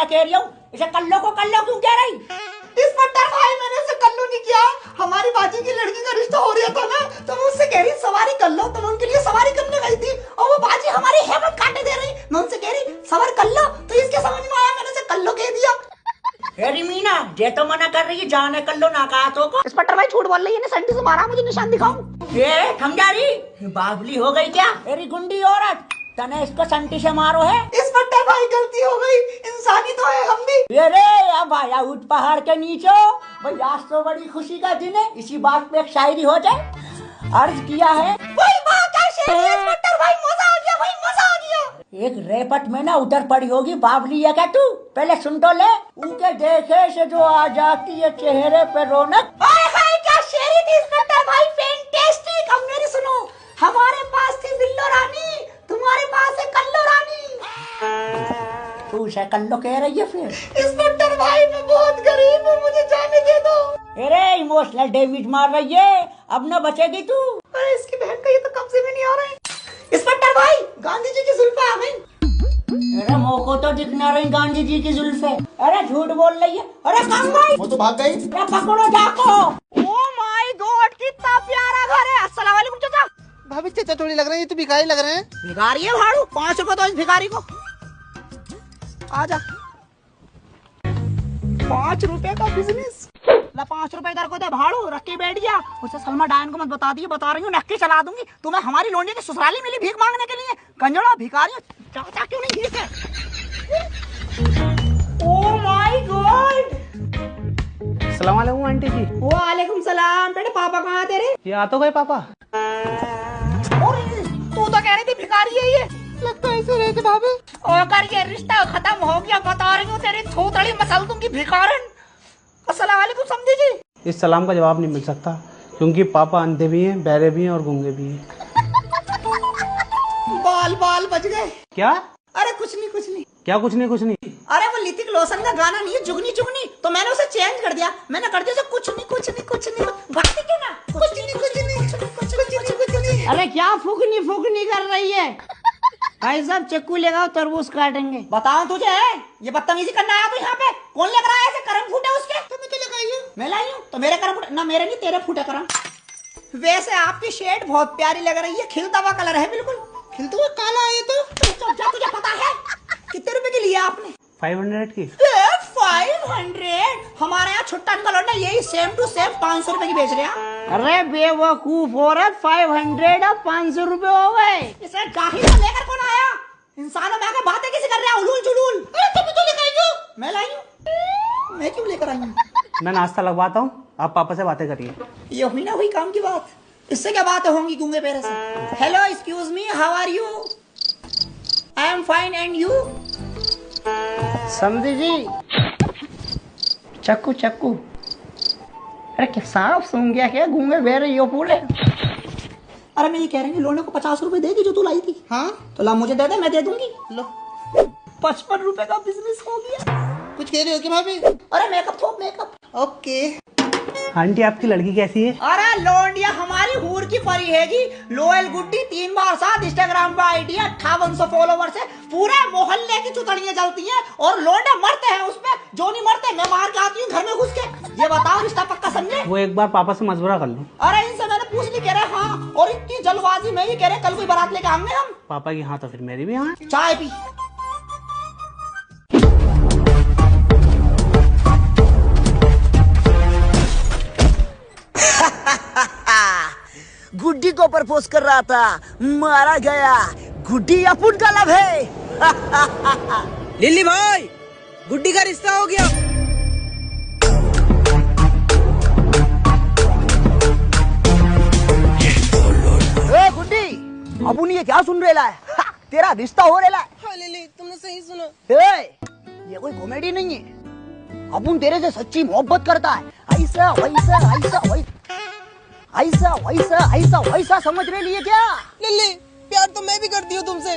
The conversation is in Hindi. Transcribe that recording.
कह रही हूँ, इसे कल्लो को कल्लो क्यों कह रही? इंस्पेक्टर भाई मैंने इसे कल्लू नहीं किया, हमारी बाजी की लड़की का रिश्ता हो रहा था ना, तो मैं उससे कह रही सवारी कर लो, तो मैं उनके लिए सवारी करने गई थी और वो बाजी हमारी हेमत काटे दे रही, मैं उनसे कह रही सवार कर लो, तो इसके समझ में आया मैंने उसे कल्लो कह दिया। अरे मीना, ये तो मना कर रही है जाने कल्लो ना कहा तो को। इंस्पेक्टर भाई झूठ बोल रही है, संडी से मारा, मुझे निशान दिखाऊं। ये थम जा रही, बाबली हो गई क्या? अरे गुंडी औरत, तने इसको संटी से मारो है। इंस्पेक्टर भाई गलती हो गई, इंसानी तो है हम भी। अरे अब आया उठ पहाड़ के नीचे भाई, आज तो बड़ी खुशी का दिन है, इसी बात पे एक शायरी हो जाए। अर्ज किया है वही बात है इंस्पेक्टर भाई, मजा आ गया भाई, मजा आ गया। एक रेपट में ना उतर पड़ी होगी बाबली है क्या तू? पहले सुन तो ले, उनके देखे से जो आ जाती है चेहरे पे रौनक। हाय क्या शेरी थी इंस्पेक्टर भाई, फैंटास्टिक। अब मेरी सुनो, हमारे पास थी बिल्लो रानी, तुम्हारे पास है कल्लो रानी। तू उसे कल्लो कह रही है फिर? इंस्पेक्टर भाई मैं बहुत गरीब हूँ, मुझे जाने दे दो। अरे इमोशनल डैमेज मार रही है, अब न बचेगी तू। अरे इसकी बहन का ये तो कब्जे में नहीं आ रहा है। इंस्पेक्टर भाई गांधी जी की जुल्फे आ गई। अरे मोको तो दिखना रही गांधी जी की जुल्फे। अरे झूठ बोल रही है। अरे कम भाई, वो तो भाग गई। अरे पकड़ो जाको। ओ माय गॉड कितना प्यारा घर है। अस्सलाम वालेकुम चाचा। भाभी चाचा थोड़ी लग रहे हैं, ये तो भिखारी लग रहे हैं। भिखारी है भाड़ू, 5 रुपए तो इस भिखारी को। आजा 5 रुपए का बिजनेस। ला 5 रुपए इधर को दे भाड़ू, रख के बैठ गया। उसे सलमा डायन को मत बता दिए, बता रही हूँ नक्की चला दूंगी। तुम्हें हमारी लोंडी की ससुराली मिली भीख मांगने के लिए, कंजड़ा भिखारी। चाचा क्यों नहीं भीख है? Oh my God. अस्सलाम वालेकुम आंटी जी। वालेकुम सलाम। बेटे पापा कहाँ हैं तेरे? ये आ तो गए पापा। और तू तो कह रही थी भिखारी है ये। लगता है ऐसे रहे थे भाभी। और कर ये रिश्ता खत्म हो गया, बता रही हूँ तेरी थोतड़ी मसल दूंगी भिखारन। अस्सलाम वालेकुम समझी जी। इस सलाम का जवाब नहीं मिल सकता, क्योंकि पापा अंधे भी हैं, बहरे भी हैं और गूंगे भी हैं। बाल बाल बच गए। क्या? अरे कुछ नहीं कुछ नहीं। क्या कुछ नहीं कुछ नहीं? अरे वो ऋतिक रोशन का गाना नहीं है जुगनी जुगनी, तो मैंने उसे चेंज कर दिया। मैंने कर दिया उसे कुछ नहीं कुछ नहीं कुछ नहीं। गाती क्यों ना? कुछ नहीं कुछ नहीं कुछ नहीं कुछ नहीं। अरे क्या फुकनी फुकनी कर रही है? भाई साहब चक्कू लेगा तरबूज काटेंगे। बताओ तुझे है ये बदतमीजी करना आया तो यहाँ पे कौन लेकर आया? ऐसे करम फूटे उसके। तुम्हें तो लगाई हूँ, मैं लाई हूँ तो मेरे करम फूटे ना, मेरे नहीं तेरे फूटे करम। वैसे आपकी शेड बहुत प्यारी लग रही है, खिलता हुआ कलर है बिल्कुल। खिलता हुआ काला है तो तुझे पता है कितने रुपए की लिया आपने? 500 की। 500? हमारे यहाँ छुट्टा कलर ना यही सेम टू सेम 500 रुपए की बेच रहे हैं। अरे बेवकूफ औरत, 500 और 500 रुपए हो गए। इसे गाही से लेकर कौन आया? इंसानों में आकर बातें कैसे कर रहे हैं उलूल जुलूल? अरे तुम तो लेकर आई हो। मैं लाई हूँ। मैं क्यों लेकर आई हूँ? मैं नाश्ता लगवाता हूँ, आप पापा से बातें करिए। ये हुई ना हुई काम की बात, इससे क्या बातें होंगी गूंगे पैरे से? Hello excuse me, how are you? I am fine and you? समझी जी, चक्कू चक्कू। अरे क्या सांप सूंघ गया क्या? गूंगे बेरे यो पूरे। अरे मैं ये कह रही हूँ लोने को 50 रुपए देगी जो तू लाई थी। हाँ तो ला मुझे दे दे, मैं दे दूंगी। लो। 55 रुपए का बिजनेस हो गया। कुछ कह रही हो क्या भाभी? अरे मेकअप थोप मेकअप। ओके। आंटी आपकी लड़की कैसी है? अरे लोंडिया हमारी हूर की परी हैगी, लोयल गुड्डी, 3 बार साथ, इंस्टाग्राम पे आईडी 5800 फॉलोवर्स है, पूरे मोहल्ले की चुतड़ियां जलती हैं और लोंडे मरते हैं उसमें, जो नहीं मरते मैं मार के आती हूँ घर में घुस के। ये बताओ रिश्ता पक्का समझे? वो एक बार पापा से मशवरा कर लो। अरे इनसे मैंने पूछ ली, कह रहे हाँ, और इतनी जल्दबाजी में ये कह रहे कल कोई बारात लेके आएंगे हम। पापा की हाँ तो फिर मेरी भी हाँ। चाय पी। गुड्डी को प्रपोज कर रहा था, मारा गया। गुड्डी अपुन का लव है। लिल्ली भाई, गुड्डी का रिश्ता हो गया। ए गुड्डी, अपुन ये क्या सुन रेला है? तेरा रिश्ता हो रेला है। हाँ लिल्ली, तुमने सही सुना। ये कोई कॉमेडी नहीं है, अपुन तेरे से सच्ची मोहब्बत करता है। ऐसा वैसा ऐसा ऐसा वैसा ऐसा वैसा समझ रहे लिए क्या? लिल्ली, प्यार तो मैं भी करती हूँ तुमसे।